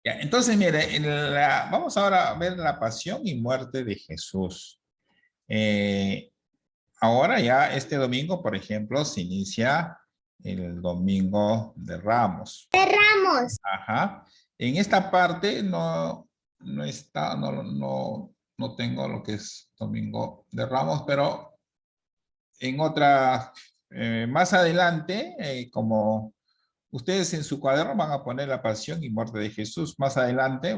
Ya, entonces, mire, vamos ahora a ver la pasión y muerte de Jesús. Eh, Ahora ya este domingo, por ejemplo, se inicia el domingo de Ramos. Cerramos. Ajá. En esta parte no está, no tengo lo que es domingo de Ramos, pero en otra, más adelante, como ustedes en su cuaderno van a poner la pasión y muerte de Jesús más adelante,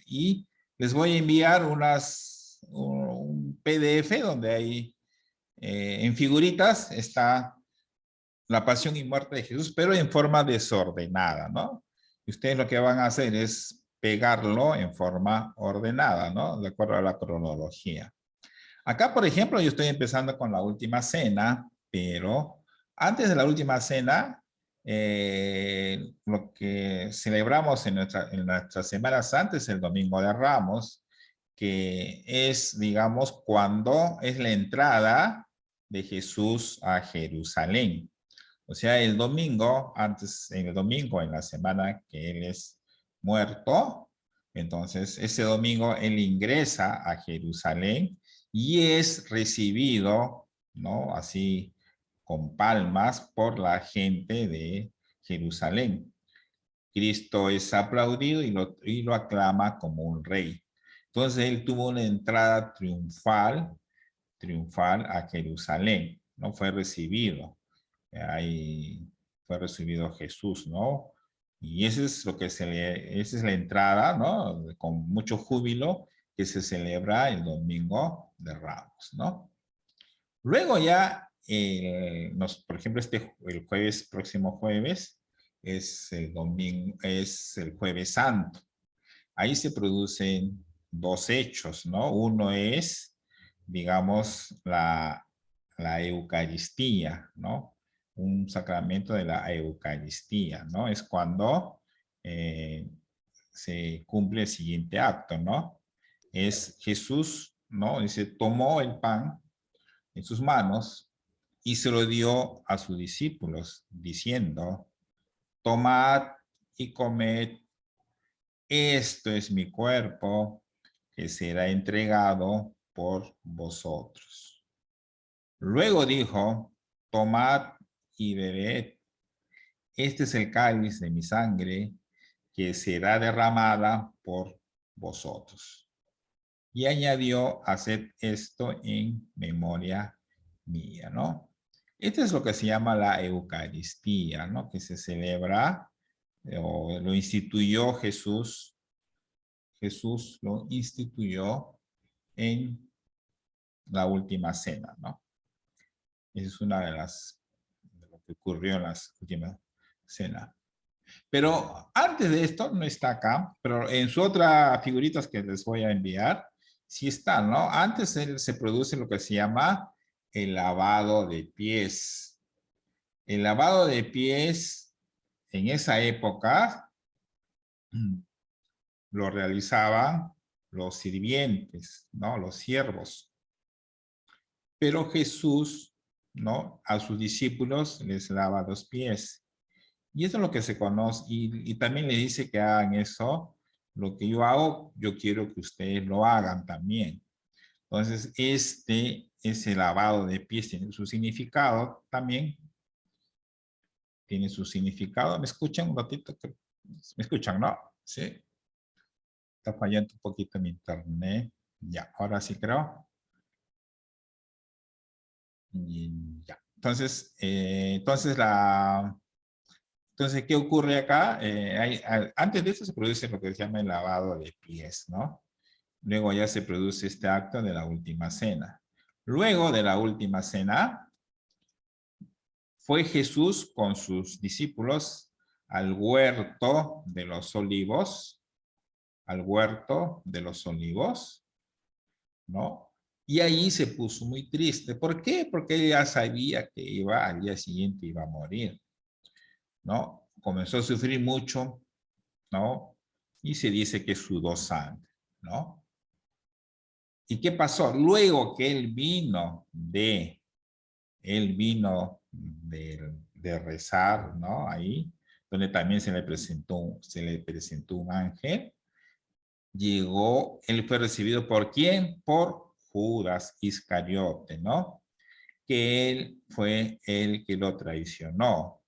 y les voy a enviar un PDF donde hay, en figuritas está la pasión y muerte de Jesús, pero en forma desordenada, ¿no? Y ustedes lo que van a hacer es pegarlo en forma ordenada, ¿no? De acuerdo a la cronología. Acá, por ejemplo, yo estoy empezando con la última cena, pero antes de la última cena, lo que celebramos en nuestras semanas antes, el Domingo de Ramos, que es, digamos, cuando es la entrada de Jesús a Jerusalén. O sea, el domingo, antes, en el domingo, en la semana que él es muerto, entonces ese domingo él ingresa a Jerusalén y es recibido, ¿no? Así, con palmas por la gente de Jerusalén. Cristo es aplaudido y lo aclama como un rey. Entonces él tuvo una entrada triunfal a Jerusalén, ¿no? Fue recibido. Ahí fue recibido Jesús, ¿no? Y eso es lo que esa es la entrada, ¿no? Con mucho júbilo que se celebra el domingo de Ramos, ¿no? Luego ya, por ejemplo, el jueves, próximo jueves, es el domingo, es el jueves santo. Ahí se producen dos hechos, ¿no? Uno es, digamos, la Eucaristía, ¿no? Un sacramento de la Eucaristía, ¿no? Es cuando eh, se cumple el siguiente acto, ¿no? Es Jesús, ¿no? Dice, tomó el pan en sus manos y se lo dio a sus discípulos, diciendo, tomad y comed, esto es mi cuerpo que será entregado por vosotros. Luego dijo, tomad y bebed, este es el cáliz de mi sangre que será derramada por vosotros. Y añadió, haced esto en memoria mía, ¿no? Esto es lo que se llama la Eucaristía, ¿no? Que se celebra o lo instituyó Jesús. Jesús lo instituyó en la última cena, ¿no? Esa es una de lo que ocurrió en las últimas cenas. Pero antes de esto, no está acá, pero en su otra figuritas que les voy a enviar, sí está, ¿no? Antes se produce lo que se llama el lavado de pies. El lavado de pies en esa época lo realizaban los sirvientes, ¿no? Los siervos. Pero Jesús, ¿no? A sus discípulos les lava los pies. Y eso es lo que se conoce, y también le dice que hagan eso, lo que yo hago, yo quiero que ustedes lo hagan también. Entonces, ese lavado de pies tiene su significado también. Tiene su significado. ¿Me escuchan un ratito? ¿Me escuchan, no? Sí. Está fallando un poquito mi internet. Ya, ahora sí creo. Y ya. Entonces, entonces, ¿qué ocurre acá? Antes de eso se produce lo que se llama el lavado de pies, ¿no? Luego ya se produce este acto de la última cena. Luego de la última cena, fue Jesús con sus discípulos al huerto de los olivos, ¿no? Y ahí se puso muy triste. ¿Por qué? Porque él ya sabía que al día siguiente iba a morir, ¿no? Comenzó a sufrir mucho, ¿no? Y se dice que sudó sangre, ¿no? ¿Y qué pasó? Luego que él vino de rezar, ¿no? Ahí, donde también se le presentó un ángel. Llegó, él fue recibido ¿por quién? Por Judas Iscariote, ¿no? Que él fue el que lo traicionó.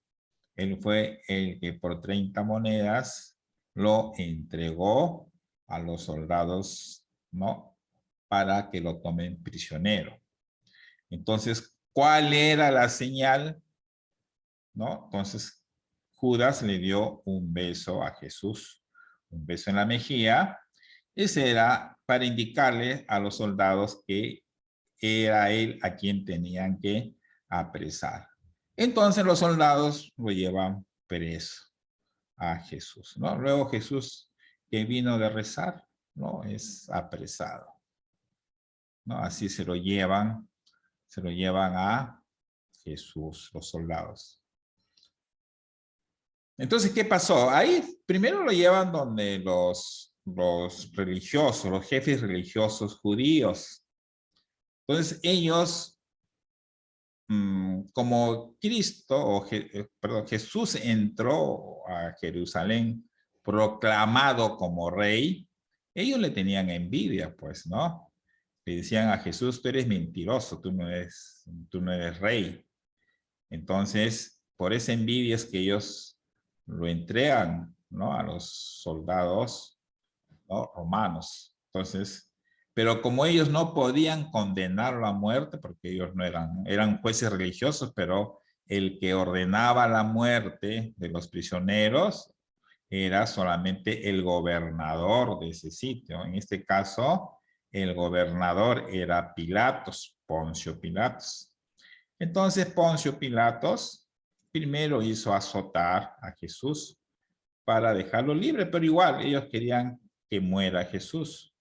Él fue el que por 30 monedas lo entregó a los soldados, ¿no? Para que lo tomen prisionero. Entonces, ¿cuál era la señal? ¿No? Entonces, Judas le dio un beso a Jesús, un beso en la mejilla. Ese era para indicarle a los soldados que era él a quien tenían que apresar. Entonces los soldados lo llevan preso a Jesús, ¿no? Luego Jesús, que vino de rezar, ¿no? Es apresado, ¿no? Así se lo llevan a Jesús, los soldados. Entonces, ¿qué pasó? Ahí primero lo llevan donde los religiosos, los jefes religiosos judíos. Entonces ellos, como Jesús entró a Jerusalén proclamado como rey, ellos le tenían envidia, pues, ¿no? Le decían a Jesús, tú eres mentiroso, tú no eres rey. Entonces, por esa envidia es que ellos lo entregan, ¿no? A los soldados, ¿no? Romanos. Entonces, pero como ellos no podían condenarlo a muerte, porque ellos no eran jueces religiosos, pero el que ordenaba la muerte de los prisioneros era solamente el gobernador de ese sitio. En este caso, el gobernador era Pilatos, Poncio Pilatos. Entonces Poncio Pilatos primero hizo azotar a Jesús para dejarlo libre, pero igual ellos querían que muera Jesús.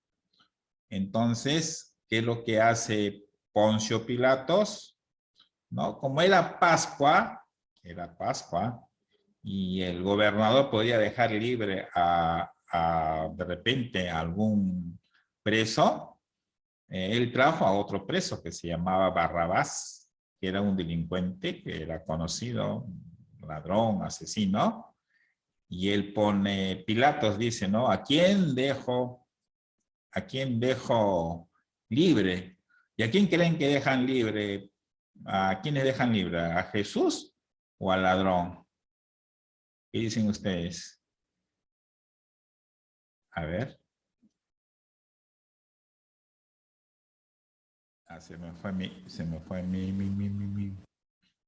Entonces, ¿qué es lo que hace Poncio Pilatos? ¿No? Como era Pascua, y el gobernador podía dejar libre de repente a algún preso, él trajo a otro preso que se llamaba Barrabás, que era un delincuente que era conocido, ladrón, asesino, y él pone, Pilatos dice, ¿no? ¿A quién dejo libre? ¿Y a quién creen que dejan libre? ¿A quiénes dejan libre? ¿A Jesús o al ladrón? ¿Qué dicen ustedes? A ver. Ah, se me fue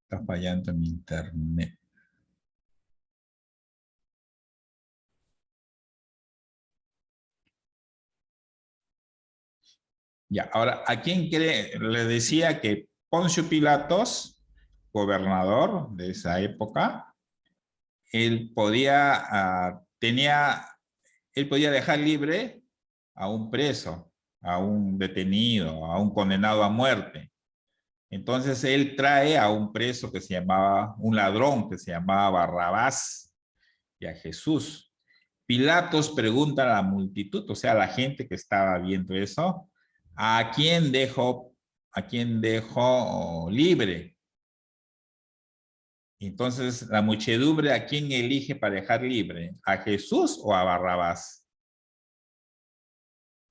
está fallando mi internet. Ya, ahora, ¿a quién cree? Le decía que Poncio Pilatos, gobernador de esa época, él podía dejar libre a un preso, a un detenido, a un condenado a muerte. Entonces él trae a un preso que se llamaba, un ladrón que se llamaba Barrabás, y a Jesús. Pilatos pregunta a la multitud, o sea, a la gente que estaba viendo eso, ¿a quién dejo libre? Entonces, la muchedumbre, ¿a quién elige para dejar libre? ¿A Jesús o a Barrabás?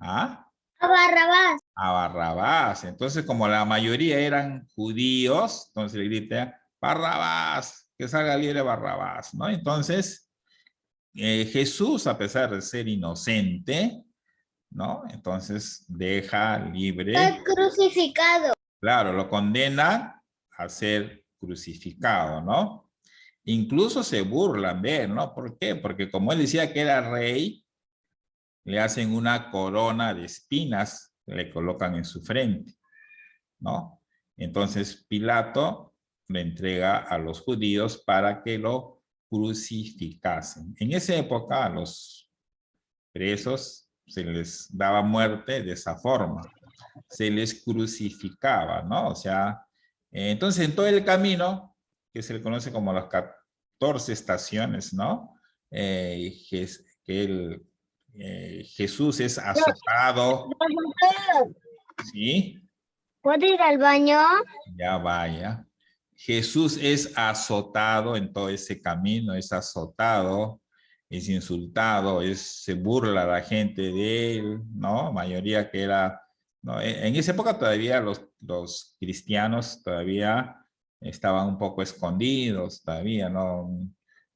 ¿Ah? A Barrabás. A Barrabás. Entonces, como la mayoría eran judíos, entonces le grita, Barrabás, que salga libre Barrabás, ¿no? Entonces, Jesús, a pesar de ser inocente, ¿no? Entonces deja libre. Está crucificado. Claro, lo condena a ser crucificado, ¿no? Incluso se burlan de él, ¿no? ¿Por qué? Porque como él decía que era rey, le hacen una corona de espinas, le colocan en su frente, ¿no? Entonces Pilato le entrega a los judíos para que lo crucificasen. En esa época a los presos se les daba muerte de esa forma, se les crucificaba, ¿no? O sea, entonces en todo el camino, que se le conoce como las 14 estaciones, ¿no? Jesús es azotado, ¿sí? ¿Puedo ir al baño? Ya vaya. Jesús es azotado en todo ese camino, es azotado, es insultado, se burla la gente de él, ¿no? Mayoría que era, ¿no? En esa época todavía los cristianos todavía estaban un poco escondidos, todavía, ¿no?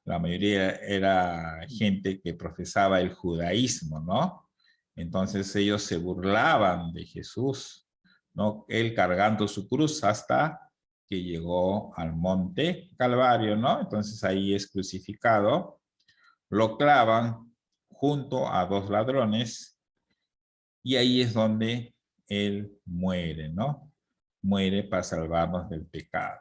La mayoría era gente que profesaba el judaísmo, ¿no? Entonces ellos se burlaban de Jesús, ¿no? Él cargando su cruz hasta que llegó al monte Calvario, ¿no? Entonces ahí es crucificado, lo clavan junto a dos ladrones y ahí es donde él muere, ¿no? Muere para salvarnos del pecado,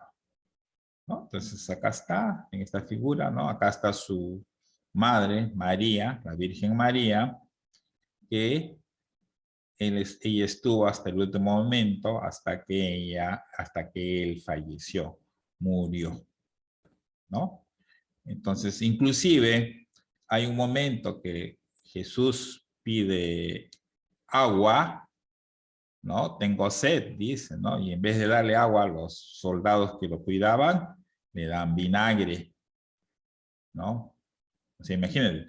¿no? Entonces acá está, en esta figura, ¿no? Acá está su madre, María, la Virgen María, que ella estuvo hasta el último momento, hasta que él falleció, murió, ¿no? Entonces, inclusive, hay un momento que Jesús pide agua, ¿no? Tengo sed, dice, ¿no? Y en vez de darle agua a los soldados que lo cuidaban, le dan vinagre, ¿no? O sea, imagínate,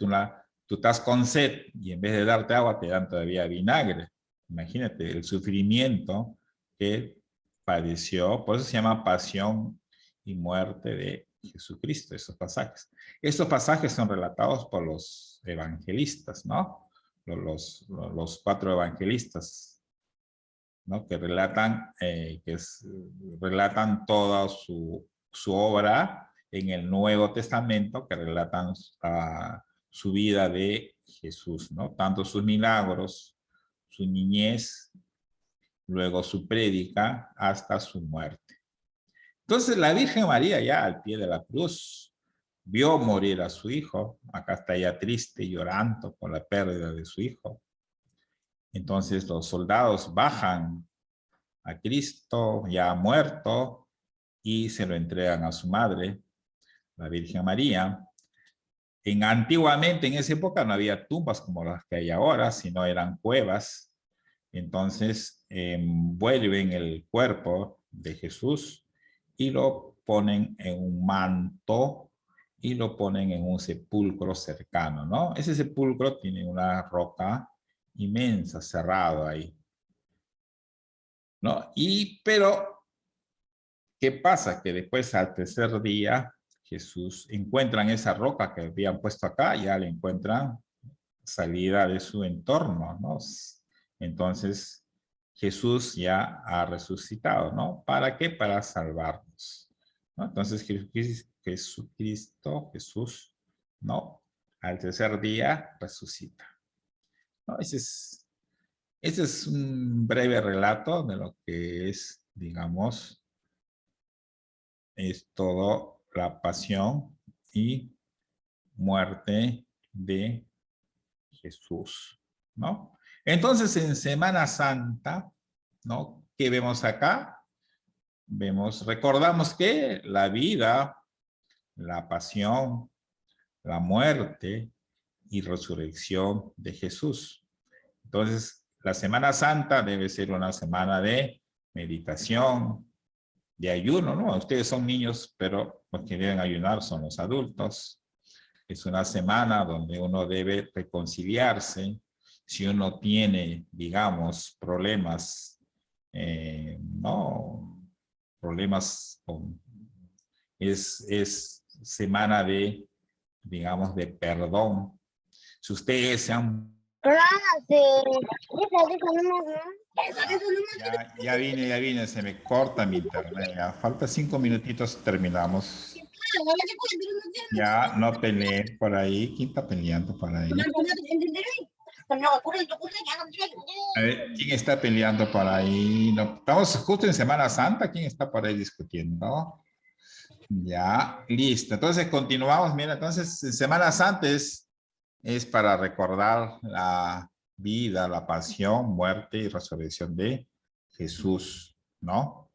tú estás con sed y en vez de darte agua te dan todavía vinagre. Imagínate el sufrimiento que padeció, por eso se llama pasión y muerte de Jesucristo, esos pasajes. Estos pasajes son relatados por los evangelistas, ¿no? Los cuatro evangelistas, ¿no? Que relatan, relatan toda su obra en el Nuevo Testamento, que relatan su vida de Jesús, ¿no? Tanto sus milagros, su niñez, luego su prédica, hasta su muerte. Entonces la Virgen María ya al pie de la cruz vio morir a su hijo. Acá está ella triste, llorando por la pérdida de su hijo. Entonces los soldados bajan a Cristo ya muerto y se lo entregan a su madre, la Virgen María. Antiguamente, en esa época, no había tumbas como las que hay ahora, sino eran cuevas. Entonces, envuelven el cuerpo de Jesús y lo ponen en un manto y lo ponen en un sepulcro cercano, ¿no? Ese sepulcro tiene una roca inmensa, cerrado ahí, ¿no? Pero, ¿qué pasa? Que después, al tercer día, Jesús encuentran esa roca que habían puesto acá, ya la encuentran salida de su entorno, ¿no? Entonces, Jesús ya ha resucitado, ¿no? ¿Para qué? Para salvarnos, ¿no? Entonces, Jesús, ¿no? Al tercer día resucita, ¿no? Ese es un breve relato de lo que es, digamos, es todo la pasión y muerte de Jesús, ¿no? Entonces, en Semana Santa, ¿no? ¿Qué vemos acá? Recordamos que la vida, la pasión, la muerte y resurrección de Jesús. Entonces, la Semana Santa debe ser una semana de meditación, de ayuno, ¿no? Ustedes son niños, pero los que deben ayunar son los adultos. Es una semana donde uno debe reconciliarse. Si uno tiene, digamos, problemas, no, problemas es semana de, digamos, de perdón. Si ustedes se han... Ya vine, se me corta mi internet. Ya. Falta 5 minutitos, terminamos. Ya, no peleé por ahí. ¿Quién está peleando por ahí? A ver, ¿quién está peleando por ahí? No, estamos justo en Semana Santa. ¿Quién está por ahí discutiendo? Ya, listo. Entonces continuamos. Mira, entonces en Semana Santa es para recordar la vida, la pasión, muerte y resurrección de Jesús, ¿no?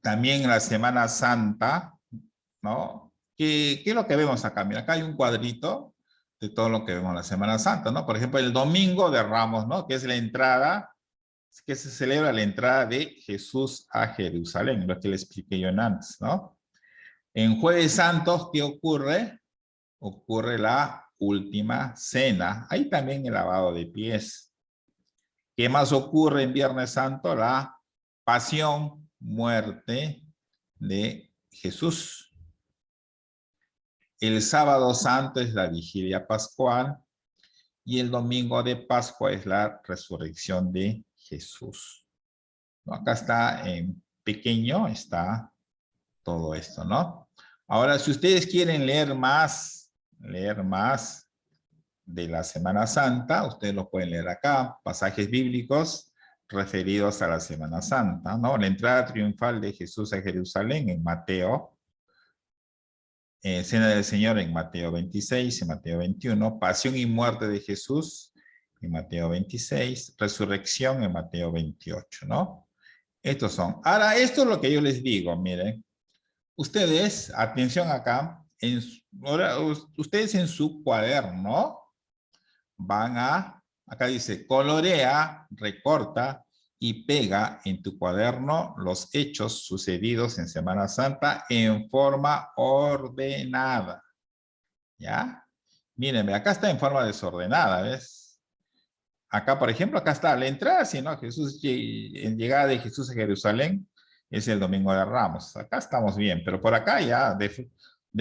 También en la Semana Santa, ¿no? ¿Qué es lo que vemos acá? Mira, acá hay un cuadrito de todo lo que vemos en la Semana Santa, ¿no? Por ejemplo, el Domingo de Ramos, ¿no? Que es la entrada, que se celebra la entrada de Jesús a Jerusalén, lo que le expliqué yo antes, ¿no? En Jueves Santos, ¿qué ocurre? Ocurre la última cena. Ahí también el lavado de pies. ¿Qué más ocurre en Viernes Santo? La pasión, muerte de Jesús. El sábado santo es la vigilia pascual y el domingo de Pascua es la resurrección de Jesús. ¿No? Acá está en pequeño, está todo esto, ¿no? Ahora, si ustedes quieren leer más de la Semana Santa, ustedes lo pueden leer acá, pasajes bíblicos referidos a la Semana Santa, ¿no? La entrada triunfal de Jesús a Jerusalén en Mateo, Cena del Señor en Mateo 26, en Mateo 21, pasión y muerte de Jesús en Mateo 26, resurrección en Mateo 28, ¿no? Estos son. Ahora, esto es lo que yo les digo, miren. Ustedes, atención acá, ahora, ustedes en su cuaderno van a, acá dice, colorea, recorta y pega en tu cuaderno los hechos sucedidos en Semana Santa en forma ordenada. ¿Ya? Mírenme, acá está en forma desordenada, ¿ves? Acá, por ejemplo, acá está la entrada, si no, Jesús, en llegada de Jesús a Jerusalén es el Domingo de Ramos. Acá estamos bien, pero por acá ya de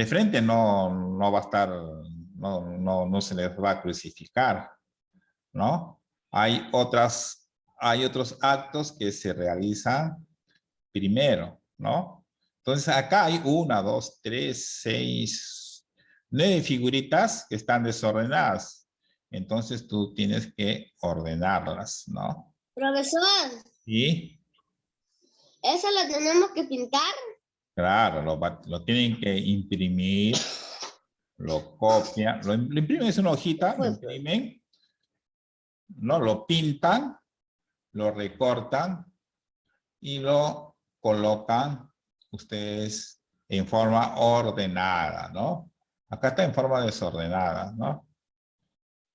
frente no va a estar, no se les va a crucificar, ¿no? Hay otros actos que se realizan primero, ¿no? Entonces acá hay 1, 2, 3, 6, 9 figuritas que están desordenadas. Entonces tú tienes que ordenarlas, ¿no? Profesor, Y ¿esa la tenemos que pintar? claro, lo tienen que imprimir, lo copian, lo imprimen, es una hojita, lo imprimen, ¿no? Lo pintan, lo recortan y lo colocan ustedes en forma ordenada, ¿no? Acá está en forma desordenada, ¿no?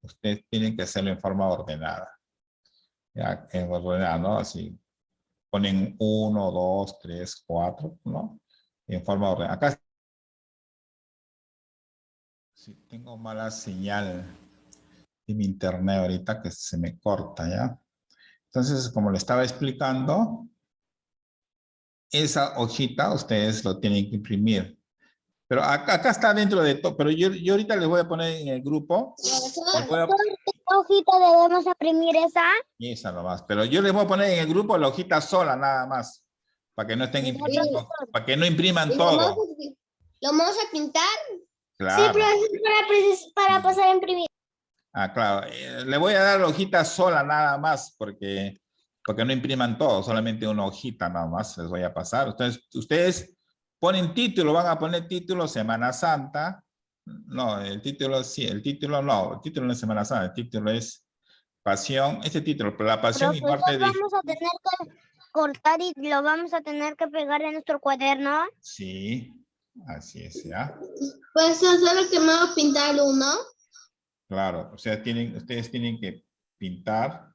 Ustedes tienen que hacerlo en forma ordenada. Ya, en ordenada, ¿no? Así, ponen 1, 2, 3, 4, ¿no? En forma ordenada. Acá sí, tengo mala señal en mi internet ahorita que se me corta, ¿ya? Entonces, como le estaba explicando, esa hojita ustedes lo tienen que imprimir. Pero acá está dentro de todo, pero yo ahorita les voy a poner en el grupo. Profesor, ¿qué hojita debemos imprimir esa? Esa nomás, pero yo les voy a poner en el grupo la hojita sola nada más, para que no estén imprimiendo, para que no impriman todo. ¿Lo vamos a pintar? Sí, Claro. profesor, para pasar a imprimir. Ah, claro. Le voy a dar la hojita sola nada más, porque no impriman todo, solamente una hojita nada más les voy a pasar. Entonces, ustedes ponen título, van a poner título Semana Santa. No, el título sí, el título no es Semana Santa, el título es Pasión, este título, pero la pasión y muerte de... Vamos a tener que cortar y lo vamos a tener que pegar en nuestro cuaderno. Sí, así es, ¿ya? Pues solo que me voy a pintar uno. Claro, o sea, ustedes tienen que pintar.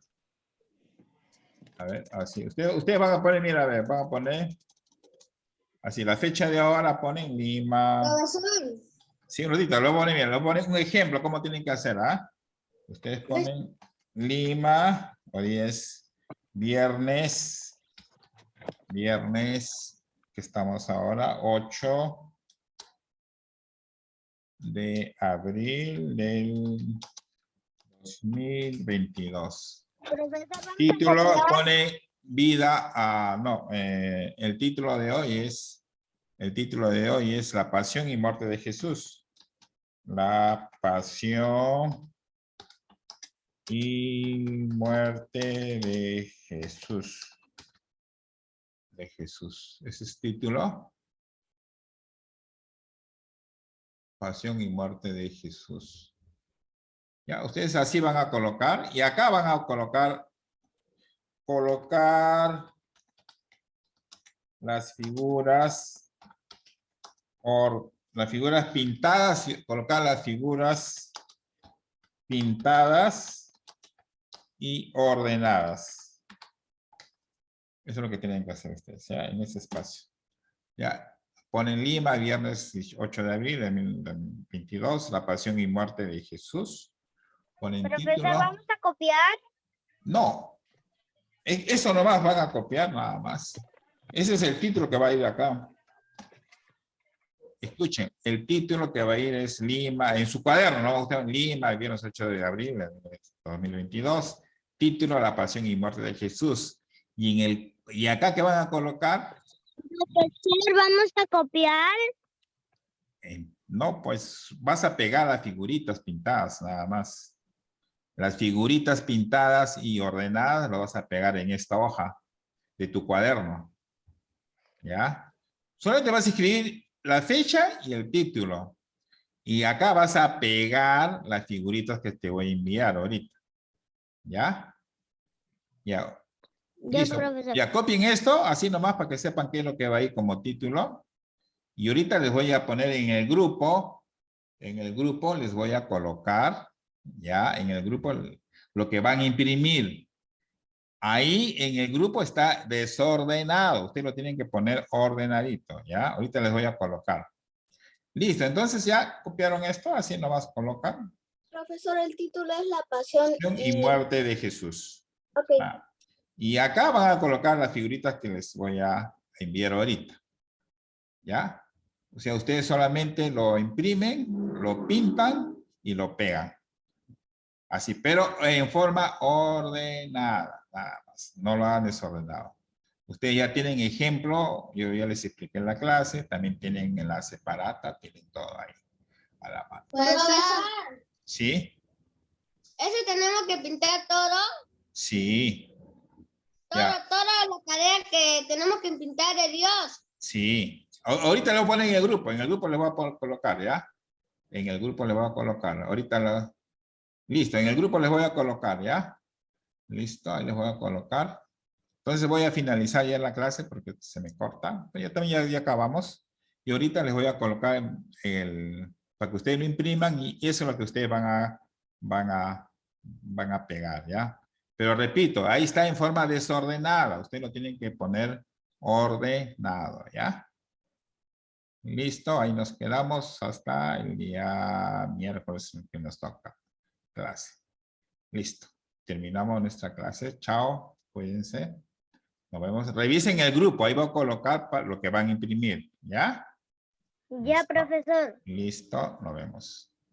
A ver, así. Ustedes van a poner, mira, a ver, van a poner... Así, la fecha de ahora ponen Lima. Profesor. Sí, un ratito, lo ponen, mira, lo ponen un ejemplo, cómo tienen que hacer, ¿ah? Ustedes ponen Lima, hoy es viernes, que estamos ahora, 8 de abril del 2022. Título pone vida a, no, el título de hoy es La pasión y muerte de Jesús. La pasión y muerte de Jesús. Ese es título. Pasión y muerte de Jesús. Ya, ustedes así van a colocar. Y acá van a colocar las figuras pintadas, colocar las figuras pintadas y ordenadas. Eso es lo que tienen que hacer ustedes, ¿ya? En ese espacio. Ya. Ponen Lima, viernes 8 de abril de 2022, la pasión y muerte de Jesús. Ponen Profesor, título. ¿vamos a copiar? No. Eso nomás van a copiar, nada más. Ese es el título que va a ir acá. Escuchen, el título que va a ir es Lima, en su cuaderno, ¿no? Usted Lima, el viernes 8 de abril de 2022. Título, la pasión y muerte de Jesús. Y acá que van a colocar, Profesor, ¿vamos a copiar? no, pues vas a pegar las figuritas pintadas, nada más. Las figuritas pintadas y ordenadas lo vas a pegar en esta hoja de tu cuaderno. ¿Ya? Solo te vas a escribir la fecha y el título. Y acá vas a pegar las figuritas que te voy a enviar ahorita. ¿Ya? Ya. Ya, Listo. profesor. Ya copien esto, así nomás para que sepan qué es lo que va a ir como título. Y ahorita les voy a poner en el grupo les voy a colocar, ya, en el grupo lo que van a imprimir. Ahí en el grupo está desordenado. Ustedes lo tienen que poner ordenadito, ¿ya? Ahorita les voy a colocar. Listo, entonces ya copiaron esto, así nomás colocan. Profesor, el título es La Pasión Y muerte de Jesús. Ok. Ah. Y acá van a colocar las figuritas que les voy a enviar ahorita. ¿Ya? O sea, ustedes solamente lo imprimen, lo pintan y lo pegan. Así, pero en forma ordenada, nada más. No lo hagan desordenado. Ustedes ya tienen ejemplo, yo ya les expliqué en la clase, también tienen enlace separata, tienen todo ahí a la mano. Profesor, ¿Sí? ¿ese tenemos que pintar todo? Sí. Ya. Toda la tarea que tenemos que pintar de Dios. Sí. Ahorita lo ponen en el grupo les voy a colocar, ¿ya? En el grupo les voy a colocar. Ahorita lo... Listo, en el grupo les voy a colocar, ¿ya? Listo, ahí les voy a colocar. Entonces voy a finalizar ya la clase porque se me corta. Ya también ya acabamos. Y ahorita les voy a colocar para que ustedes lo impriman y eso es lo que ustedes van a pegar, ¿ya? Pero repito, ahí está en forma desordenada. Ustedes lo tienen que poner ordenado, ¿ya? Listo, ahí nos quedamos hasta el día miércoles que nos toca clase. Listo. Terminamos nuestra clase. Chao. Cuídense. Nos vemos. Revisen el grupo. Ahí voy a colocar lo que van a imprimir. ¿Ya? Ya, Listo. profesor. Listo. Nos vemos.